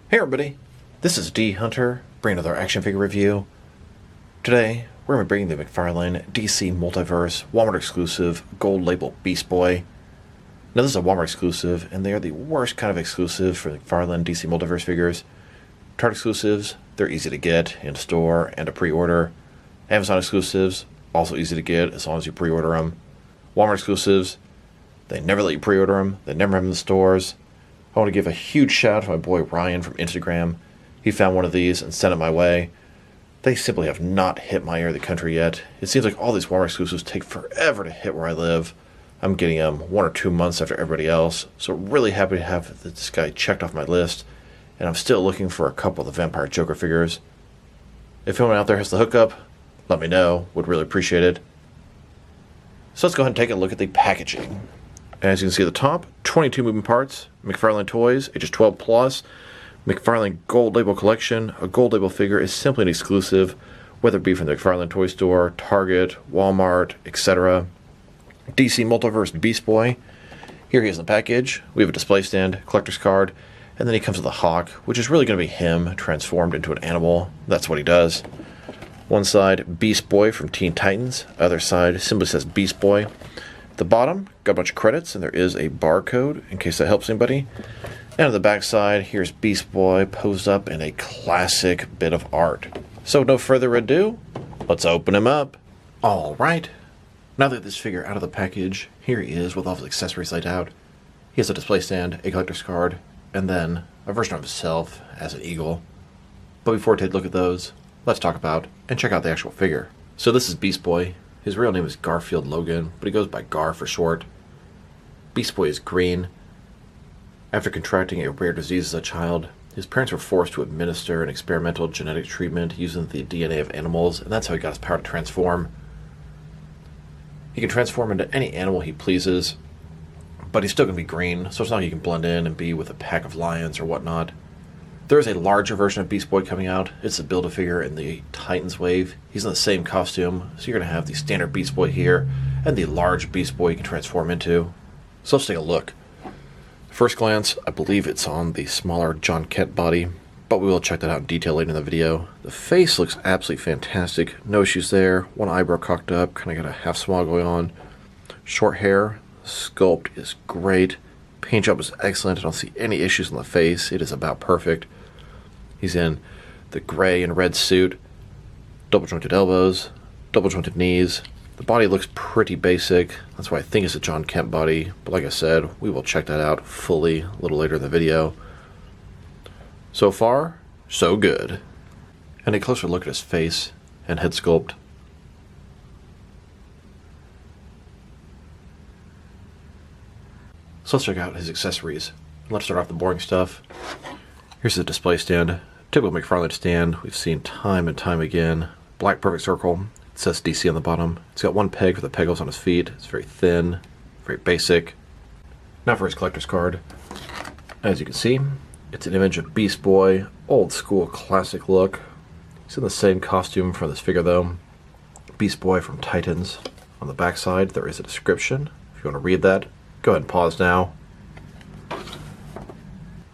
Hey everybody, this is D Hunter, bringing another action figure review. Today, we're going to be bringing the McFarlane DC Multiverse Walmart exclusive gold label Beast Boy. Now this is a Walmart exclusive, and they are the worst kind of exclusive for the McFarlane DC Multiverse figures. Target exclusives, they're easy to get in store and to pre-order. Amazon exclusives, also easy to get as long as you pre-order them. Walmart exclusives, they never let you pre-order them, they never have them in the stores. I want to give a huge shout out to my boy Ryan from Instagram. He found one of these and sent it my way. They simply have not hit my area of the country yet. It seems like all these Walmart exclusives take forever to hit where I live. I'm getting them 1 or 2 months after everybody else, so really happy to have this guy checked off my list. And I'm still looking for a couple of the Vampire Joker figures. If anyone out there has the hookup, let me know. Would really appreciate it. So let's go ahead and take a look at the packaging. As you can see at the top, 22 moving parts, McFarlane Toys, ages 12 plus, McFarlane Gold Label Collection. A gold label figure is simply an exclusive, whether it be from the McFarlane Toy Store, Target, Walmart, etc. DC Multiverse Beast Boy. Here he is in the package. We have a display stand, collector's card, and then he comes with a hawk, which is really going to be him transformed into an animal. That's what he does. One side, Beast Boy from Teen Titans. Other side simply says Beast Boy. The bottom, got a bunch of credits, and there is a barcode in case that helps anybody. And on the back side, here's Beast Boy posed up in a classic bit of art. So no further ado, let's open him up. Alright, now that this figure out of the package, here he is with all of his accessories laid out. He has a display stand, a collector's card, and then a version of himself as an eagle. But before we take a look at those, let's talk about and check out the actual figure. So this is Beast Boy. His real name is Garfield Logan, but he goes by Gar for short. Beast Boy is green. After contracting a rare disease as a child, his parents were forced to administer an experimental genetic treatment using the DNA of animals, and that's how he got his power to transform. He can transform into any animal he pleases, but he's still going to be green, so it's not like he can blend in and be with a pack of lions or whatnot. There is a larger version of Beast Boy coming out. It's a Build-A-Figure in the Titans wave. He's in the same costume, so you're going to have the standard Beast Boy here, and the large Beast Boy you can transform into. So let's take a look. First glance, I believe it's on the smaller John Kent body, but we will check that out in detail later in the video. The face looks absolutely fantastic. No issues there. One eyebrow cocked up, kind of got a half smile going on. Short hair. Sculpt is great. Paint job is excellent. I don't see any issues on the face. It is about perfect. He's in the gray and red suit, double jointed elbows, double jointed knees. The body looks pretty basic. That's why I think it's a John Kent body. But like I said, we will check that out fully a little later in the video. So far, so good. And a closer look at his face and head sculpt. So let's check out his accessories. Let's start off the boring stuff. Here's the display stand. Typical McFarlane stand we've seen time and time again. Black perfect circle. It says DC on the bottom. It's got one peg for the peg holes on his feet. It's very thin, very basic. Now for his collector's card. As you can see, it's an image of Beast Boy, old school classic look. He's in the same costume for this figure though. Beast Boy from Titans. On the back side there is a description. If you want to read that, go ahead and pause now.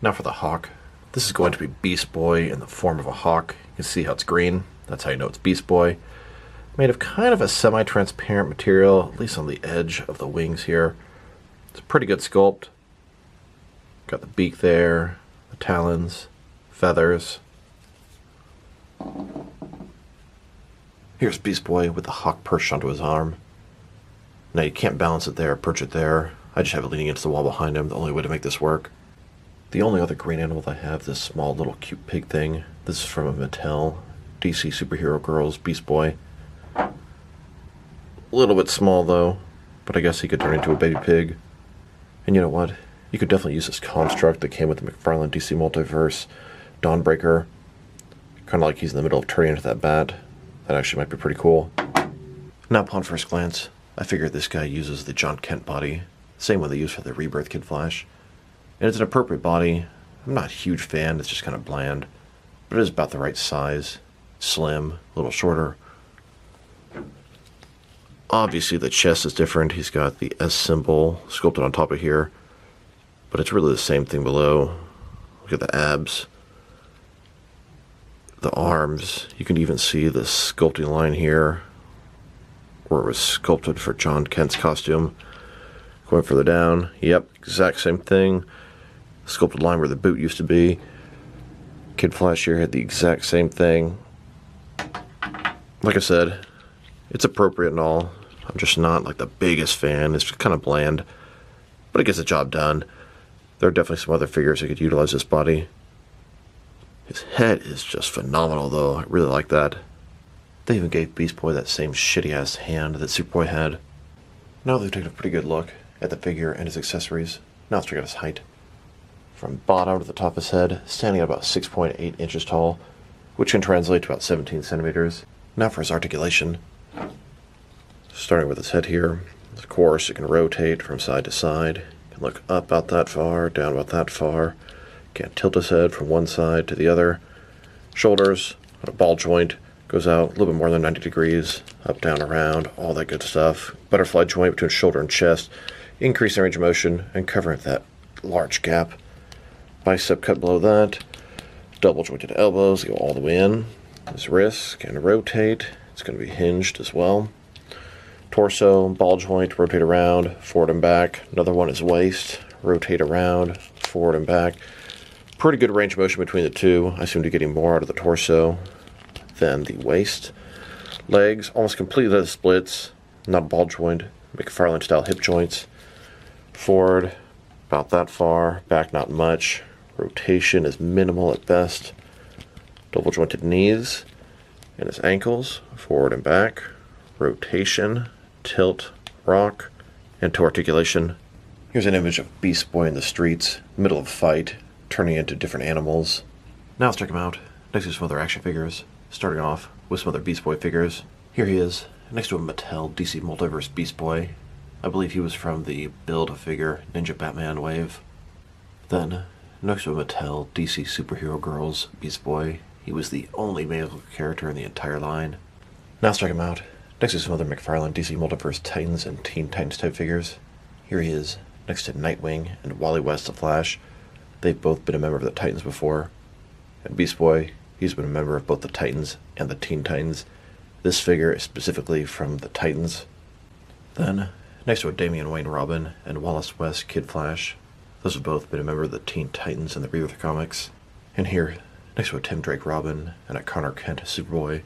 Now for the hawk. This is going to be Beast Boy in the form of a hawk. You can see how it's green. That's how you know it's Beast Boy. Made of kind of a semi-transparent material, at least on the edge of the wings here. It's a pretty good sculpt. Got the beak there, the talons, feathers. Here's Beast Boy with the hawk perched onto his arm. Now you can't balance it there, perch it there. I just have it leaning against the wall behind him, the only way to make this work. The only other green animal that I have, this small little cute pig thing. This is from a Mattel DC Superhero Girls Beast Boy. A little bit small though, but I guess he could turn into a baby pig. And you know what? You could definitely use this construct that came with the McFarlane DC Multiverse Dawnbreaker. Kind of like he's in the middle of turning into that bat. That actually might be pretty cool. Now upon first glance, I figured this guy uses the John Kent body. Same one they use for the Rebirth Kid Flash. And it's an appropriate body. I'm not a huge fan, it's just kind of bland. But it is about the right size. Slim, a little shorter. Obviously the chest is different. He's got the S symbol sculpted on top of here. But it's really the same thing below. Look at the abs. the arms. You can even see the sculpting line here, where it was sculpted for John Kent's costume. Going further down, yep, exact same thing. Sculpted line where the boot used to be. Kid Flash here had the exact same thing. Like I said, it's appropriate and all. I'm just not like the biggest fan. It's kind of bland, but it gets the job done. There are definitely some other figures that could utilize this body. His head is just phenomenal, though. I really like that. They even gave Beast Boy that same shitty-ass hand that Superboy had. Now they've taken a pretty good look at the figure and his accessories. Now let's check out his height. From bottom to the top of his head, standing at about 6.8 inches tall, which can translate to about 17 centimeters. Now for his articulation. Starting with his head here, of course, it can rotate from side to side. It can look up about that far, down about that far. Can tilt his head from one side to the other. Shoulders, on a ball joint, goes out a little bit more than 90 degrees, up, down, around, all that good stuff. Butterfly joint between shoulder and chest, increasing range of motion and covering that large gap. Bicep cut below that. Double jointed elbows go all the way in. His wrists can rotate. It's going to be hinged as well. Torso, ball joint, rotate around, forward and back. Another one is waist, rotate around, forward and back. Pretty good range of motion between the two. I seem to be getting more out of the torso than the waist. Legs, almost completely the splits. Not a ball joint. McFarlane style hip joints. Forward, about that far. Back, not much. Rotation is minimal at best. Double jointed knees. And his ankles, forward and back. Rotation, tilt, rock, and to articulation. Here's an image of Beast Boy in the streets, middle of a fight, turning into different animals. Now let's check him out. Next to some other action figures. Starting off with some other Beast Boy figures. Here he is, next to a Mattel DC Multiverse Beast Boy. I believe he was from the Build-A-Figure Ninja Batman wave. Then, next to a Mattel DC Superhero Girls Beast Boy. He was the only male character in the entire line. Now let's check him out. Next to some other McFarlane DC Multiverse Titans and Teen Titans type figures. Here he is, next to Nightwing and Wally West the Flash. They've both been a member of the Titans before. And Beast Boy, he's been a member of both the Titans and the Teen Titans. This figure is specifically from the Titans. Then, next to a Damian Wayne Robin and Wallace West Kid Flash. Those have both been a member of the Teen Titans and the Rebirth comics. And here, next to a Tim Drake Robin and a Connor Kent Superboy.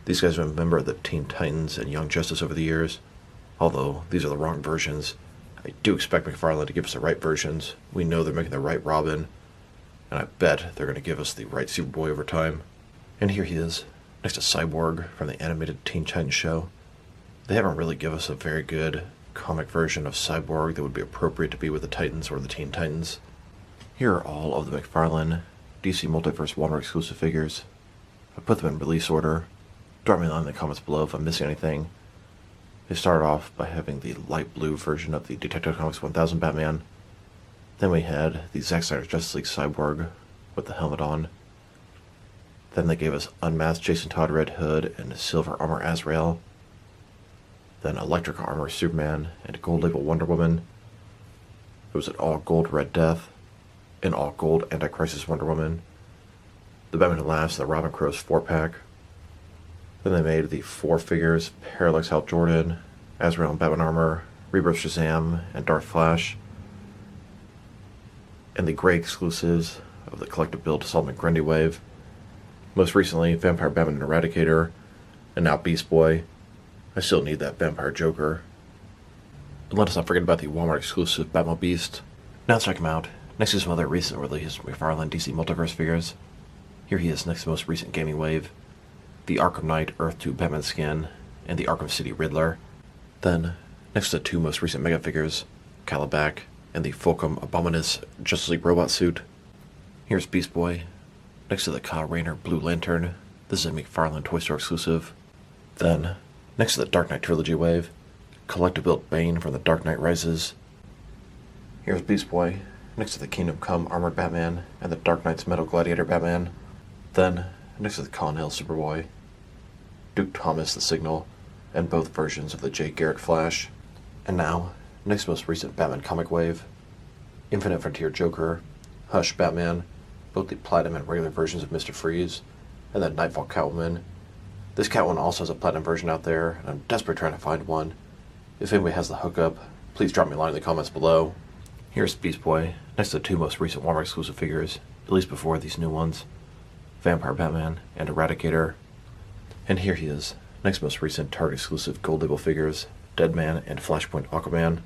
These guys have been a member of the Teen Titans and Young Justice over the years. Although, these are the wrong versions. I do expect McFarlane to give us the right versions. We know they're making the right Robin. And I bet they're going to give us the right Superboy over time. And here he is, next to Cyborg from the animated Teen Titans show. They haven't really given us a very good comic version of Cyborg that would be appropriate to be with the Titans or the Teen Titans. Here are all of the McFarlane DC Multiverse Walmart exclusive figures. I put them in release order. Drop me a line in the comments below if I'm missing anything. They started off by having the light blue version of the Detective Comics 1000 Batman. Then we had the Zack Snyder Justice League Cyborg with the helmet on. Then they gave us unmasked Jason Todd Red Hood and silver armor Azrael. Then electric armor Superman and gold label Wonder Woman. There was an all gold Red Death, an all gold Anti-Crisis Wonder Woman, the Batman Who Laughs and the Robin Crow's 4-pack. Then they made the 4 figures, Parallax Hal Jordan, Azrael and Batman Armor, Rebirth Shazam, and Darth Flash. And the gray exclusives of the collective build Solomon Grundy wave. Most recently, Vampire Batman and Eradicator, and now Beast Boy. I still need that Vampire Joker. And let us not forget about the Walmart exclusive Batmobile Beast. Now let's check him out. Next to some other recent releases from McFarlane DC Multiverse figures. Here he is next to the most recent gaming wave. The Arkham Knight Earth 2 Batman skin, and the Arkham City Riddler. Then, next to the 2 most recent Mega figures, Calabac and the Fulcrum Abominus Justice League robot suit. Here's Beast Boy, next to the Kyle Rayner Blue Lantern. This is a McFarlane Toy Store exclusive. Then, next to the Dark Knight Trilogy wave, collective built Bane from the Dark Knight Rises. Here's Beast Boy, next to the Kingdom Come Armored Batman and the Dark Knight's Metal Gladiator Batman. Then, next to the Colin Hill Superboy, Duke Thomas the Signal, and both versions of the Jay Garrick Flash. And now, next to most recent Batman comic wave, Infinite Frontier Joker, Hush Batman, both the Platinum and regular versions of Mr. Freeze, and then Nightfall Catwoman. This Catwoman also has a platinum version out there, and I'm desperately trying to find one. If anybody has the hookup, please drop me a line in the comments below. Here's Beast Boy, next to the two most recent Walmart exclusive figures, at least before these new ones, Vampire Batman and Eradicator. And here he is, next most recent Target exclusive gold label figures, Deadman and Flashpoint Aquaman.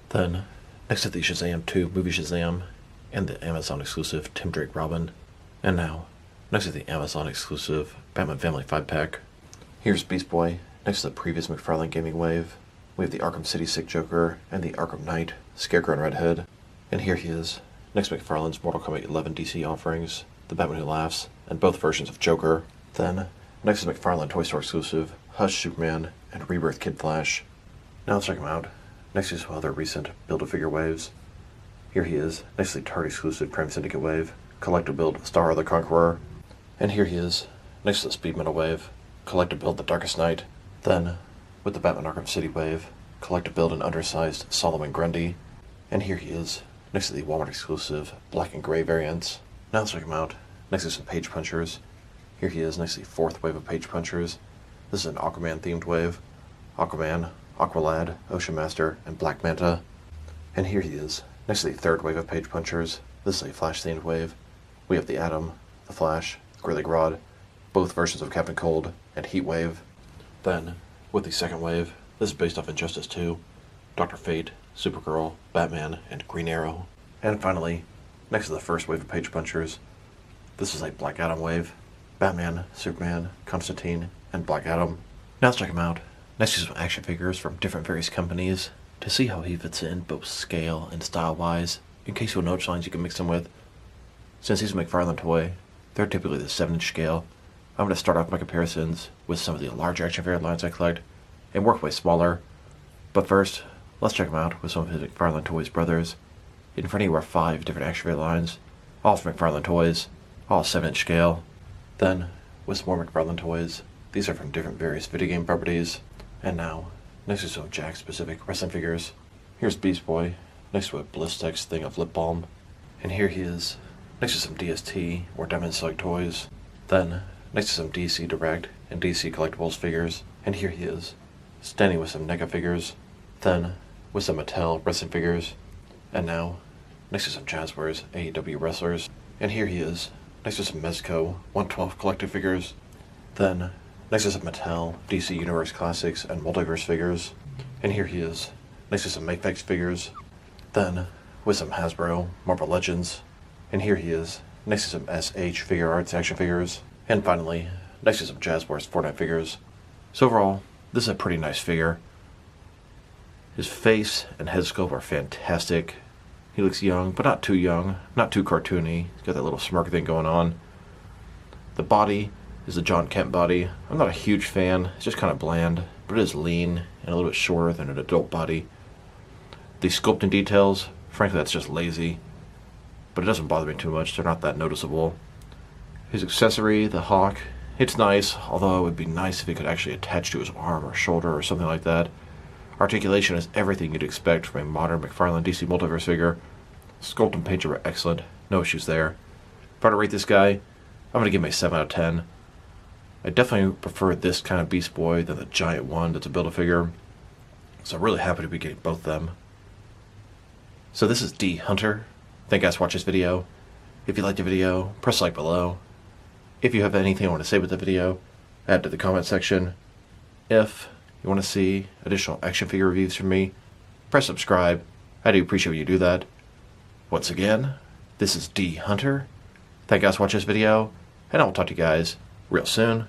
Then, next to the Shazam 2 movie Shazam, and the Amazon exclusive Tim Drake Robin. And now, next to the Amazon exclusive Batman Family 5-pack. Here's Beast Boy, next to the previous McFarlane Gaming Wave. We have the Arkham City Sick Joker and the Arkham Knight, Scarecrow and Redhead. And here he is, next to McFarlane's Mortal Kombat 11 DC offerings, the Batman Who Laughs, and both versions of Joker. Then, next to McFarlane Toy Store exclusive, Hush Superman and Rebirth Kid Flash. Now let's check him out, next to some other recent Build-A-Figure waves. Here he is, next to the Target exclusive Prime Syndicate wave, Collect-A-Build Star the Conqueror. And here he is, next to the Speed Metal wave, Collect-A-Build The Darkest Knight. Then, with the Batman Arkham City wave, Collect-A-Build an undersized Solomon Grundy. And here he is, next to the Walmart exclusive Black and Gray variants. Now let's check him out, next to some Page Punchers. Here he is, next to the fourth wave of Page Punchers. This is an Aquaman themed wave, Aquaman, Aqualad, Ocean Master, and Black Manta. And here he is, next to the third wave of Page Punchers. This is a Flash themed wave. We have the Atom, the Flash, Grilly Grodd, both versions of Captain Cold, and Heat Wave. Then, with the second wave, this is based off Injustice 2, Dr. Fate, Supergirl, Batman, and Green Arrow. And finally, next to the first wave of Page Punchers, this is a Black Adam wave, Batman, Superman, Constantine, and Black Adam. Now let's check him out, next to some action figures from different various companies, to see how he fits in both scale and style-wise, in case you know which lines you can mix him with. Since he's a McFarlane toy, they're typically the 7-inch scale. I'm going to start off my comparisons with some of the larger action figure lines I collect, and work way smaller. But first, let's check him out with some of his McFarlane Toys brothers. In front of you are 5 different action figure lines, all from McFarlane Toys, all 7-inch scale. Then, with some more McFarlane Toys, these are from different various video game properties. And now, next to some Jack-specific wrestling figures, here's Beast Boy, next to a Blistex thing of lip balm. And here he is, next to some DST or Diamond Select toys. Then, next to some DC Direct and DC Collectibles figures. And here he is, standing with some NECA figures. Then, with some Mattel wrestling figures. And now, next to some Jazzwares AEW wrestlers. And here he is, next to some Mezco 112 collector figures. Then, next to some Mattel DC Universe Classics and Multiverse figures. And here he is, next to some Mayfix figures. Then, with some Hasbro Marvel Legends. And here he is, next to some SH Figure Arts action figures. And finally, next to some Jazzwares Fortnite figures. So overall, this is a pretty nice figure. His face and head sculpt are fantastic. He looks young, but not too young, not too cartoony. He's got that little smirk thing going on. The body is the John Kent body. I'm not a huge fan, it's just kind of bland, but it is lean and a little bit shorter than an adult body. The sculpting details, frankly that's just lazy, but it doesn't bother me too much, they're not that noticeable. His accessory, the hawk, it's nice, although it would be nice if it could actually attach to his arm or shoulder or something like that. Articulation is everything you'd expect from a modern McFarlane DC Multiverse figure. Sculpt and paint are excellent, no issues there. If I were to rate this guy, I'm going to give him a 7 out of 10. I definitely prefer this kind of Beast Boy than the giant one that's a Build-A-Figure, so I'm really happy to be getting both of them. So this is D Hunter. Thank you guys for watching this video. If you liked the video, press like below. If you have anything you want to say with the video, add to the comment section. If you want to see additional action figure reviews from me, press subscribe. I do appreciate when you do that. Once again, this is D Hunter. Thank you guys for watching this video, and I will talk to you guys real soon.